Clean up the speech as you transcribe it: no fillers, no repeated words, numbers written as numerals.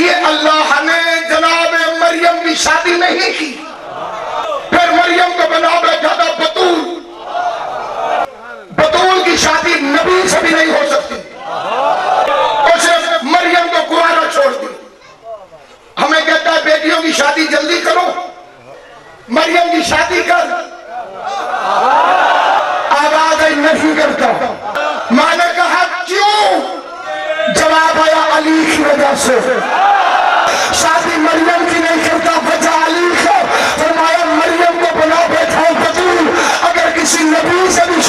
ये अल्लाह ने जनाब मरियम की शादी नहीं की, फिर मरियम को बना बैठा था बतूल। बतूल की शादी नबी से भी नहीं हो सकती, उसने मरियम को कुंवारा छोड़ दी। हमें कहता है बेटियों की शादी जल्दी करो, मरियम की शादी कर, आवाज नहीं करता। मां ने कहा क्यों? जवाब आया अली की वजह से। शादी मरियम की नहीं करता, वजह अली है। फरमाया मरियम को बना बैठा बतूल, अगर किसी नबी से भी